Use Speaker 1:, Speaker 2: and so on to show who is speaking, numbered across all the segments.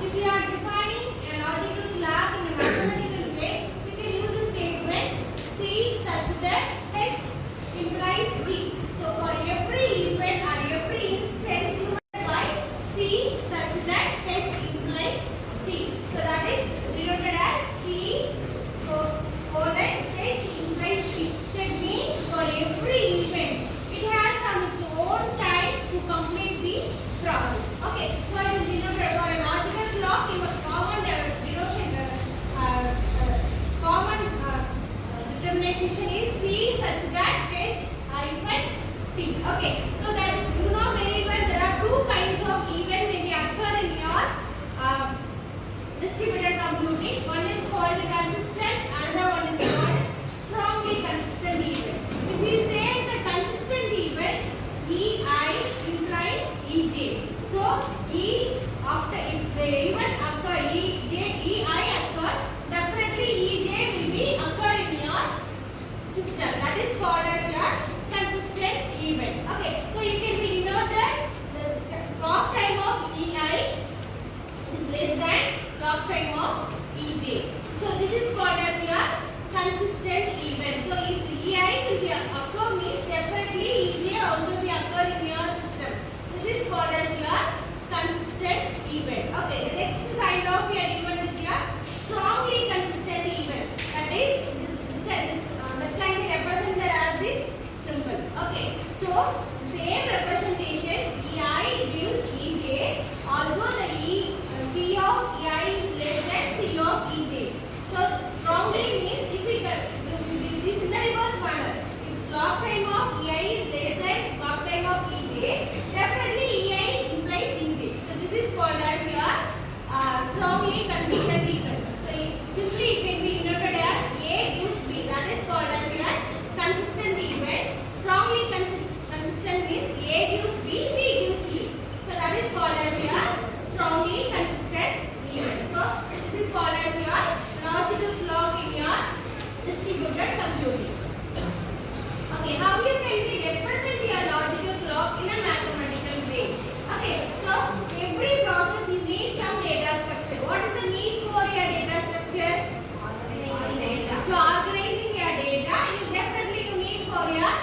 Speaker 1: if you are defining a logical clock in a mathematical way, we can use the statement C such that H implies T. So for every event or every instant, you multiply C such that H implies T. So that is denoted as C colon H implies T. So it means for every event, it has some its own time to complete the process. Okay, so it is denoted for a logical clock. Your common denotation, common determination is C such that H hyphen T. Okay, so that you know very well there are two kinds of event may be occur in your distributed computing. One is called consistent, another one is called strongly consistent event. If you say it's a consistent event, EI implies EJ. So after if the event occur EI occur, definitely EJ will be occur in your system. That is called as your consistent event. Okay, so you can be denoted the clock time of EI is less than clock time of EJ. So this is called as your consistent event. So if EI will be occur means definitely EJ also be occur in your system. This is called as your consistent event. Okay, the next kind of your event is your strongly consistent event. That is that can be represented as this symbol. Okay, so same representation EI gives EJ. Also the C of EI is less than C of EJ. So strongly means if we this is the reverse manner. If clock time of EI is less than clock time of EJ, definitely EI implies EJ. So this is called as your strongly consistent event. So simply it can be denoted as A gives B. That is called as your consistent event. Strongly consistent means A gives B, B gives C. So that is called as your strongly consistent event. So this is called as your logical clock in your distributed computing. Okay, how you can represent your logical clock in a mathematical way? Okay, so every process you need some data structure. What is the need for your data structure? To organizing your data, definitely you need for your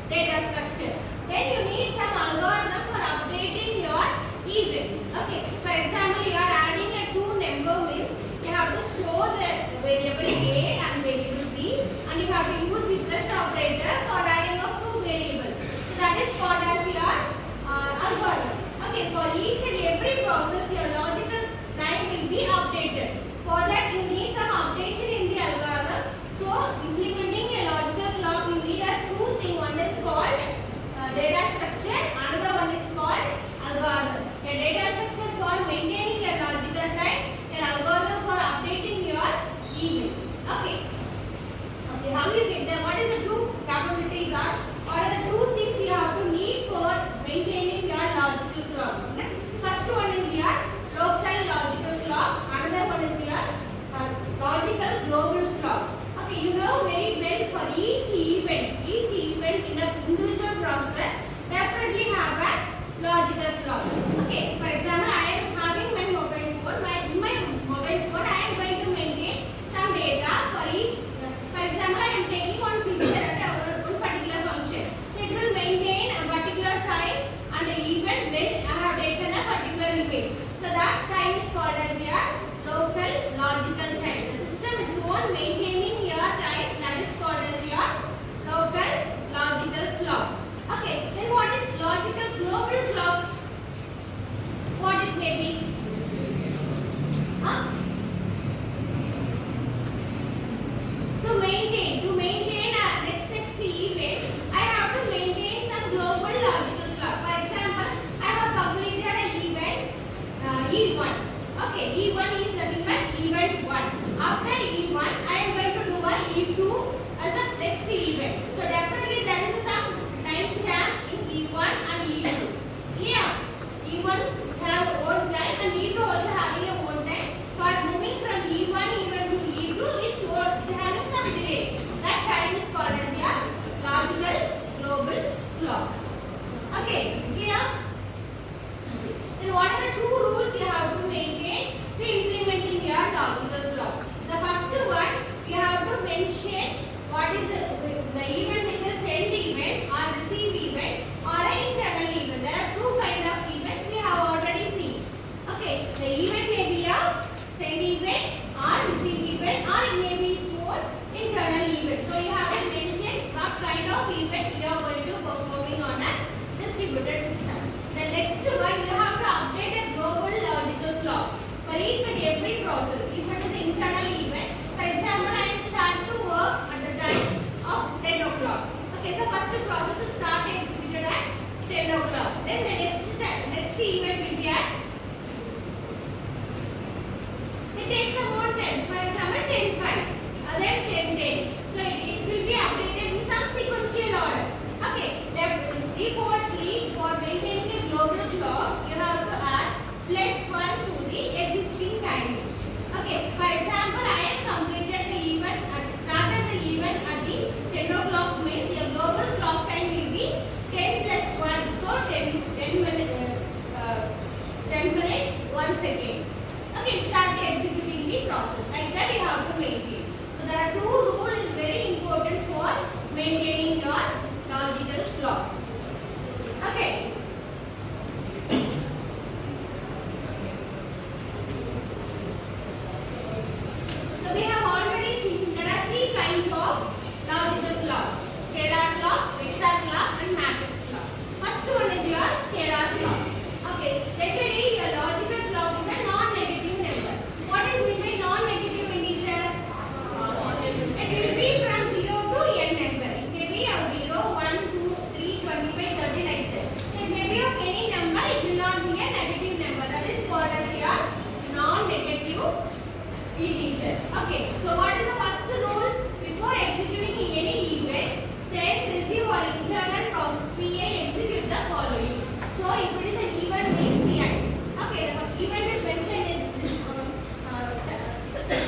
Speaker 1: data structure. Then you need some algorithm for updating your events. Okay, for example, you are adding a two number means you have to store the variable A and variable B, and you have to use the plus operator for adding of two variables. So that is called as your algorithm. Okay, for each and every process your logical time will be updated. For that you need some updation in the algorithm. So implementing a logical clock you need a two things. One is called data structure, another one is called algorithm. A data structure for maintaining your logical time, an algorithm for updating your events. Okay. Okay, how you get them? What is the two capabilities are? What are the two things you have to need for maintaining your logical clock? First one is your local logical clock. Another one is your logical global clock. Okay, you know very well for each event in an individual process definitely have a logical clock. Okay, for example, I am having my mobile phone. In my mobile phone, I am going to maintain some data for each. For example, I am taking one picture at one particular function. So it will maintain a particular time and the event when I have taken a particular image. So that time is called as your local logical time. The system is own maintaining your time. That is called as your local logical clock. Okay, then what is logical global clock? What it may be? To maintain a next event, I have to maintain some global logical clock. For example, I have completed an event E1. Okay, E1 is nothing but event 1. After E1, I am going to do a E2 as a next event. So definitely there is some time stamp in E1 and E2. Yeah, E1 have own time and E2 also having a own time. For moving from E1 even to E2, it's having some delay. That time is called as your logical global clock. Okay, clear? Then what are the two rules you have to maintain For each and every process, if it is an internal event, for example, I start to work at the time of 10 o'clock. Okay, so first process is start executed at 10 o'clock. Then the next event will be at, it takes about 10, for example 10:05, then 10:10. So it will be updated in some sequential order. Okay, defaultly for maintaining a global clock, you have to add +1 to the existing timing. Okay, for example, I have completed the event, started the event at the 10 o'clock means your global clock time will be 10 plus 1, so 10 minutes 1 second. Okay, start executing the process. Like that you have to maintain. So there are two rules is very important for maintaining your logical clock. Okay. So we have already seen there are three kinds of logical clock: scalar clock, vector clock, and matrix clock. First one is your scalar clock. Okay, literally your logical clock is a non-negative number. What is meant by non-negative integer? It will be from 0 to n number. It may be of 0, 1, 2, 3, 25, 30 like that. It may be of any number. It will not be a negative number. That is called as your non-negative integer. Okay, so what is the first rule? Before executing any event, send, receive or internal process PA execute the following. So if it is an event means CI. Okay, the event is mentioned in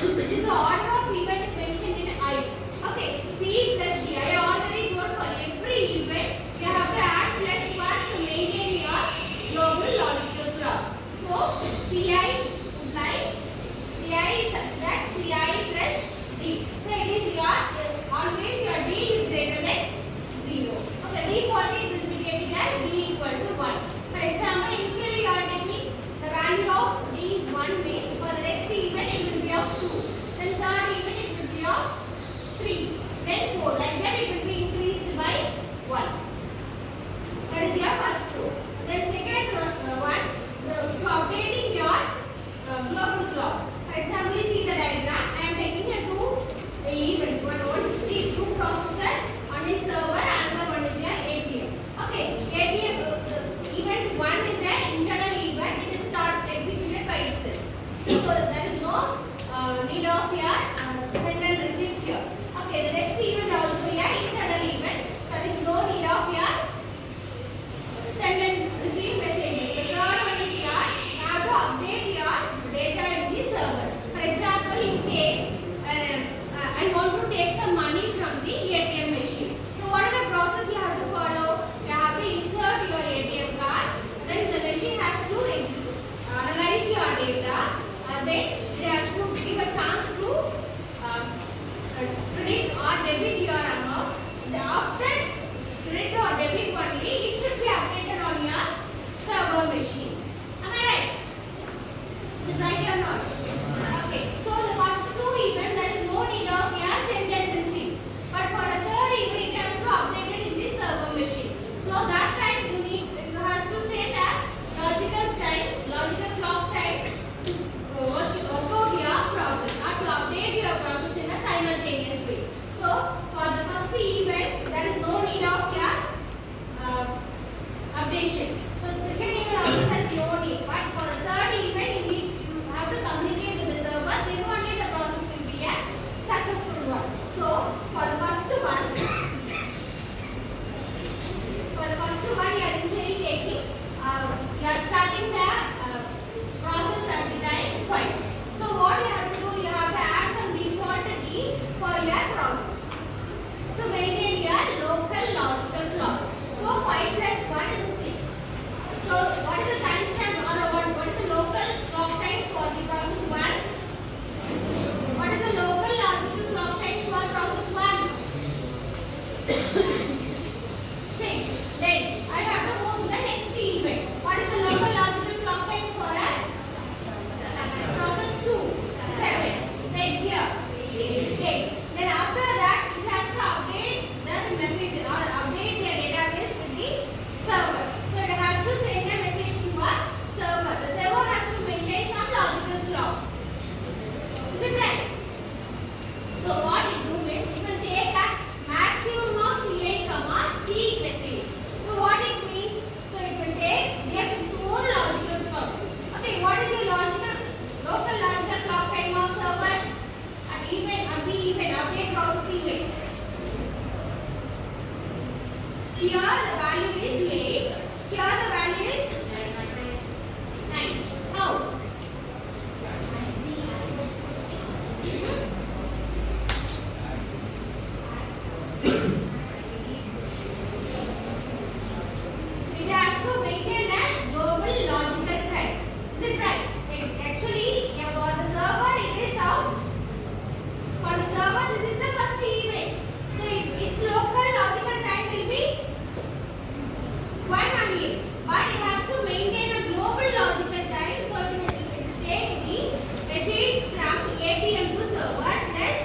Speaker 1: this is the order of event is mentioned in I. Okay, C plus D. I already told for every event you have to add +1 to maintain your global logical clock. So CI implies CI is that CI plus D. So it is your always your D is greater than 0. Okay, default it will be taken as D equal to 1. For example, initially you are taking the value of D is 1 means for the next event it will be of 2. Then third event it will be of 3. Then 4. Like that it will be increased by 1. That is your first rule. Then second one, to updating your global clock. For example, you see the diagram. I am taking a two events. Two processor. One is server, another one is your ATM. Okay, ATM event 1 is an internal event. It is start executed by itself. So there is no need of your send and receive here. Okay, the next event also your internal event. There is no need of your send and receive messages. The third one is your you have to update your data in the server. For event, update process event. Here the value is 8. Here the value is 9. How? It has to maintain a global logical time. Is it right? Actually, for the server it is out. For the server this is the first event. So its local logical time will be 1 only. But it has to maintain a global logical time. So it will take the message from ATM to server plus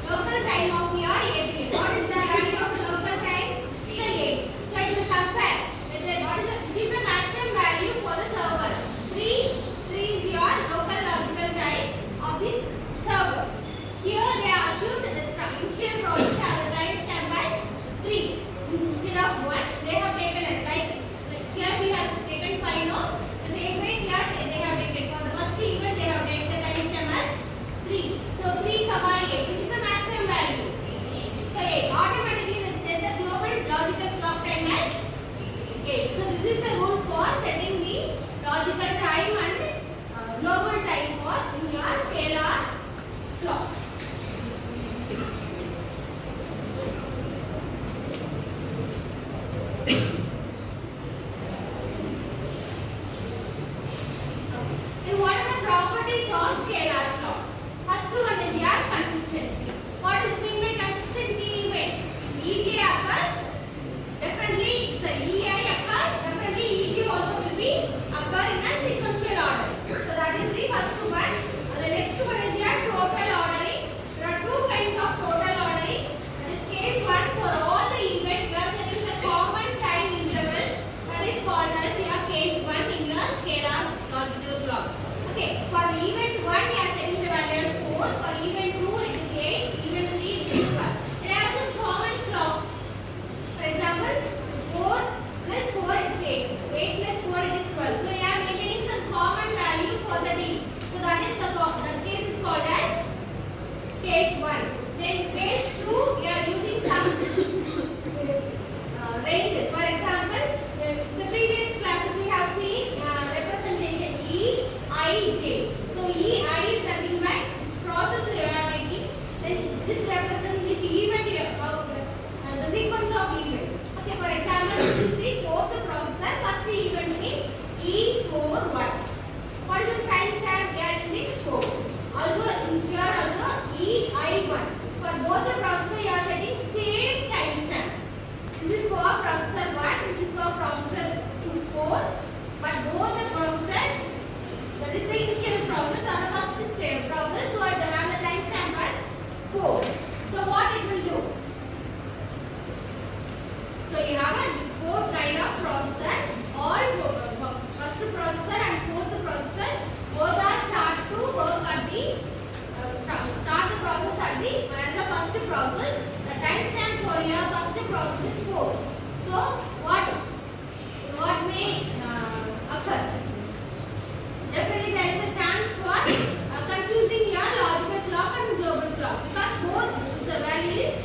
Speaker 1: local time of your ATM. What is the value of the local time? So 8. So it will compare. This is the maximum value for the server. 3 is your local logical time of this server. Here they are assumed the initial process have a time stamp as 3 instead of 1. They have taken as like here we have taken 5 now. The same way here they have taken for the first event they have taken the time stamp as 3. So 3, 8. This is the maximum value. So 8 automatically the global logical clock time as 8. So this is the rule for setting the logical time and global time for in your scalar clock. And what are the properties of scalar clock? First one is your consistency. What is mean by consistent event? EJ occurs definitely, EI occurs definitely, EJ also will be occur in a sequential order. So that is the first one. The next one is your total ordering. There are two kinds of total ordering. That is case 1 for all the event you are setting the common time interval. That is called as your case 1 in your scalar logical clock. Okay, for the event 1 you are setting the value as 4. For event 2 it is 8. Event 3 it is 12. It has a common clock. For example, 4 plus 4 is 8. 8 plus 4 it is 12. So you are maintaining some common value for the D. So that is the case is called as case 1. Then case 2 you are using some ranges. For example, the previous classes we have seen representation E, I, J. So E, I is nothing but which process you are taking. Then this represents which event you are the sequence of event. Okay, for example, this is the fourth processor. First event means E41. What is the time stamp we are using? 4. Also here also EI1. For both the processor you are setting same time stamp. This is for processor 1. This is for processor 4. But both the processor, that is the initial process or the first stage process, so it have the time stamp as 4. So what it will do? So you have a 4 kind of processor. All first processor and fourth processor both are start to work at the start the process at the where the first process. The time stamp for your first process is 4. So what may occur? Definitely there is a chance for confusing your logical clock and global clock because both the value is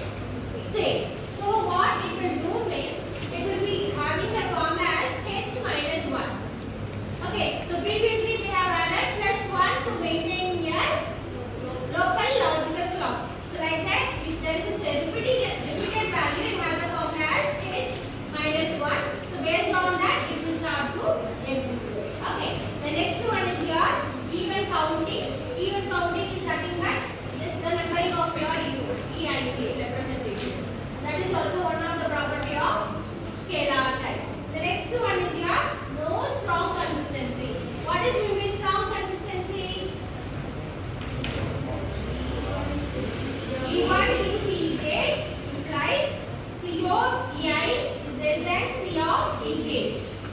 Speaker 1: same. So what it will do means it will be having the formula as h minus 1. Okay, so previously we have added plus 1 to maintain your local logical clock. So like that, if there is a repeated value, it has the formula as h minus 1. So based on that, it will start to execute. Okay, the next one is your even counting. Even counting is nothing but just the numbering of your EIJ representation. That is also one of the property of scalar type. The next one is your no strong consistency. What is mean by strong consistency? E1 is EJ implies C of EI is less than C of EJ.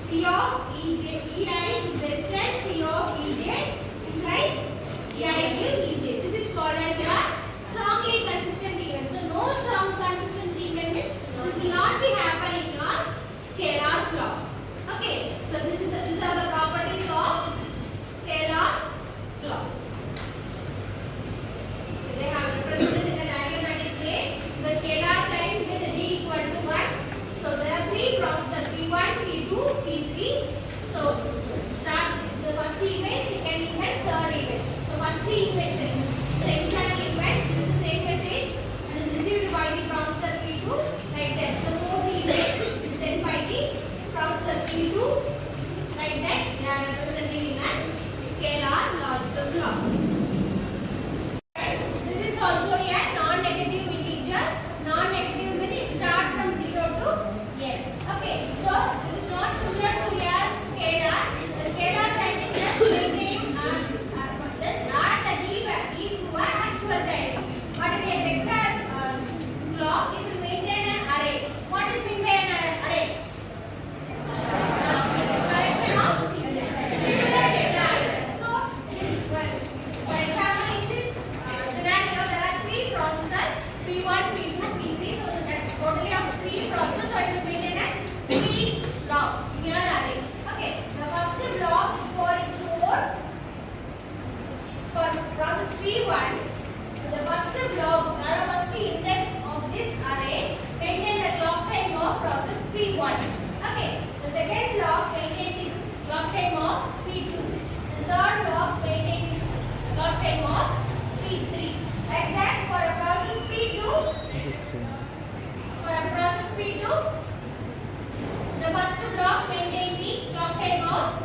Speaker 1: C of EI is less than C of EJ implies EI gives EJ. This is called as your strongly consistent event. So no strong consistent event means this will not be happen in your scalar clock. Okay, so these are the properties of scalar clocks. They have represented in the diagram P1, the first block or first index of this array maintain the clock time of process P1. Okay. The second block maintain the clock time of P2. The third block maintain the clock time of P3. Like that for a process P2. For a process P2, the first block maintain the clock time of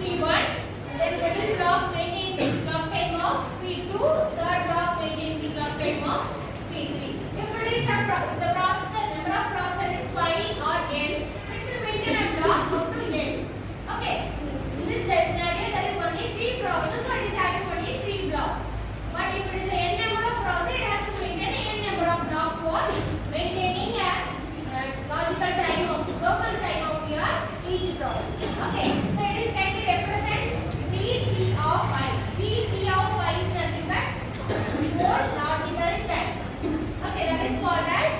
Speaker 1: P1. Then middle block maintain the clock time of P2. Third block maintain the clock time of P3. If it is the processor number of processor is 5 or n, it will maintain a block up to n. Okay. In this scenario, there is only 3 processors, so it is having only 3 blocks. But if it is a n number of processors, it has to maintain a n number of blocks for maintaining a logical time of global time of your each process. Okay. So it is can be represent Dt of I. Dt of I is nothing but more logical time. Okay, that is called as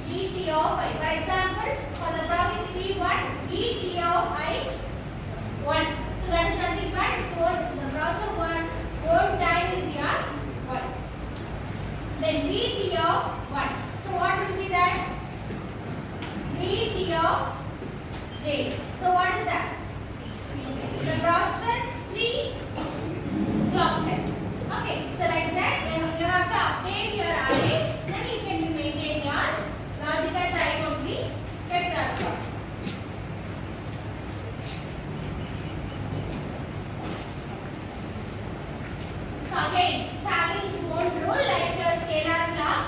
Speaker 1: Dt of I. For example, for the process P1, Dt of I 1. So that is nothing but its own the process 1 own time is your 1. Then Vt of 1. So what will be that? Vt of j. So what is that? The process 3 clock time. Okay, so like that you have to update your array, then you can maintain your logical time of the vector clock. So again, it's having its own rule like your scalar clock,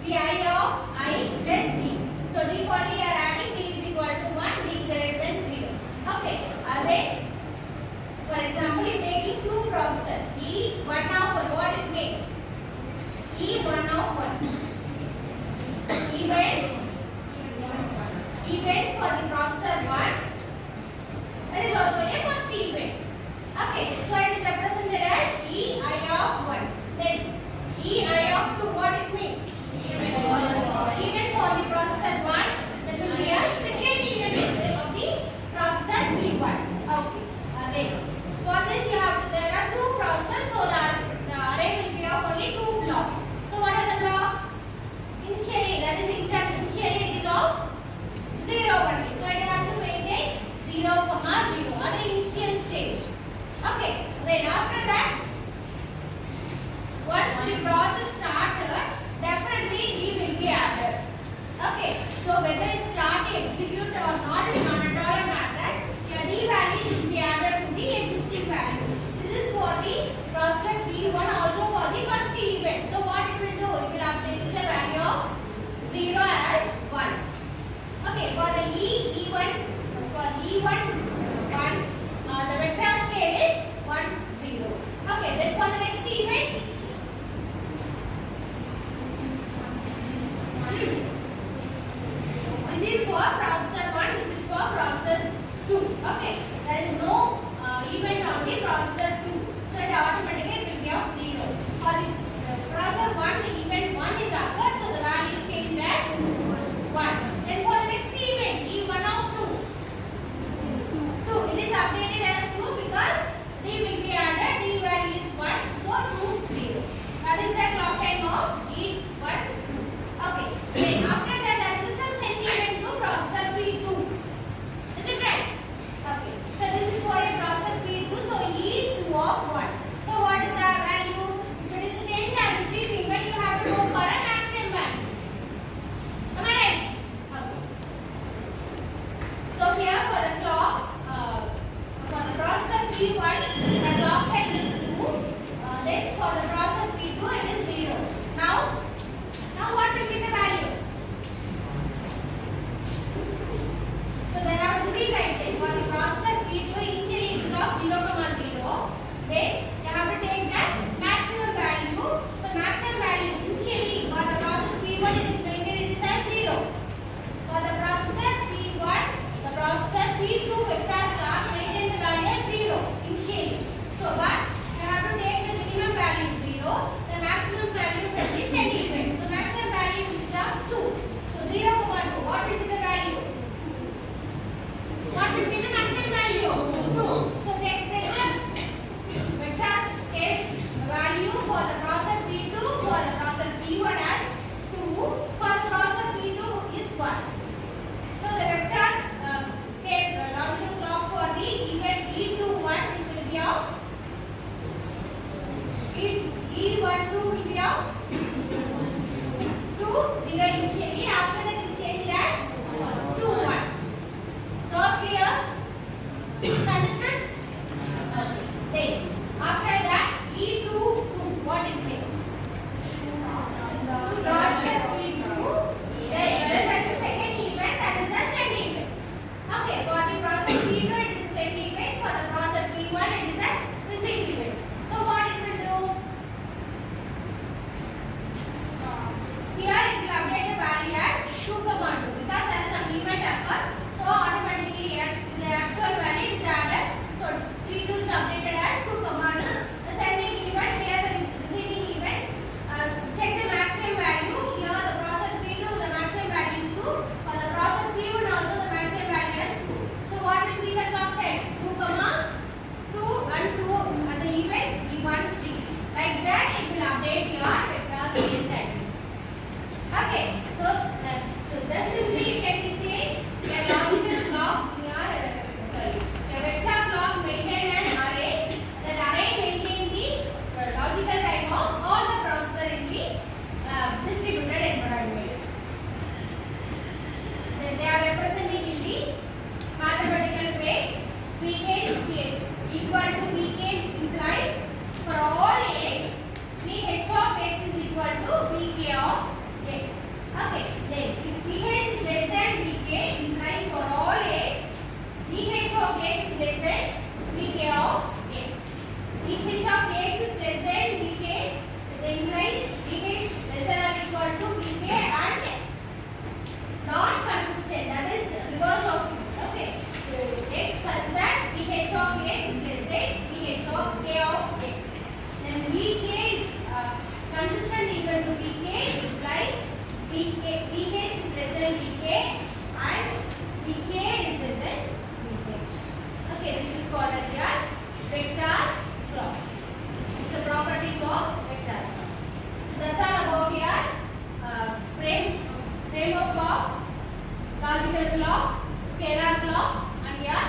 Speaker 1: Vi of I plus d. So defaultly you are adding d is equal to 1, d greater than 0. Okay, then for example, you are taking 2 processors, E1 of 1, what it means? E1 of 1. Event for the processor 1, that is also a first event. Okay, so it is represented as Ei of 1. Then Ei of 2, what it means? Event for the processor 1, that will be a second event of the processor P1. Okay, then for this there are 2 processors, so the array will be of only 2 blocks. So what are the blocks? Initially, that is initially it is of 0 only. So it has to maintain 0, 0 at the initial stage. Okay, then after that, once the process started, definitely D will be added. Okay, so whether it starts to execute or not is not at all a matter. Your D value should be added to the existing value. This is for the processor P1, also for the first event. So what it will do? It will update the value of 0 as 1. Okay, for the E1, for E1, 1, the vector scale is 1, 0. Okay, then for the next event, this is for processor 1, this is for processor 2. Okay, there is no event on the processor 2. So it automatically will be of 0. For the processor 1, the event 1 is occurred, so the value is changed as 1. Then for the next event, E1 of 2, it is updated as 2 because D will be added, D value is 1, so 2, 0. That is the clock time of E1. Okay, then after that there is some send event to processor P2. Is it right? Okay, so this is for a processor P2, so E2 of 1. So what is the value? If it is the same as receive event, you have to go for a maximum value. Am I right? Okay. So here for the clock, for the processor P1, the clock time is 2. Then for the processor P2, it is 0. Now what will be the value? So there are 3 types. For the processor P2, initially it is of 0, 0. Then of 2, 0 initially. After that we change it as 2, 1. So clear? Understood? Then after that E2, 2. What it means? Cross step E2. Then that is the second event. That is the send event. Okay. For the process P2 it is the send event. For the process P1 it is the receive event. So what it will do? Here it will update the value as 2, 2 because there is some event occur. So automatically the actual value is added. So P2 is updated as 2, 2. The sending event, here the receiving event. Check the maximum value. Here the process P2 the maximum value is 2. For the process P1 also the maximum value is 2. So what will be the clock time? 2, 2 and 2 at the event E1, 3. Like that it will update your vectors in time. Okay. So this simply can be say a logical block in your a vector block maintain an array. That array maintain the logical time of all the processor in the distributed environment. They are representing in the mathematical way. Vk is equal to Vk implies for all x, Vh of x is equal to Vk of x. Okay, then if Vh is less than Vk implies for all x, Vh of x is less than Vk of x. If Vh of x is less than Vk, it implies Vh less than or equal to Vk and non-consistent, that is reverse of it. Okay, so x such that Vh of x is less than Vh of k of x. Then Vk is consistent equal to Vk implies Vh is less than Vk and Vk is less than Vh. Okay, this is called as your vector clock. It's the properties of vector clock. That's all about your framework of logical clock, scalar clock and your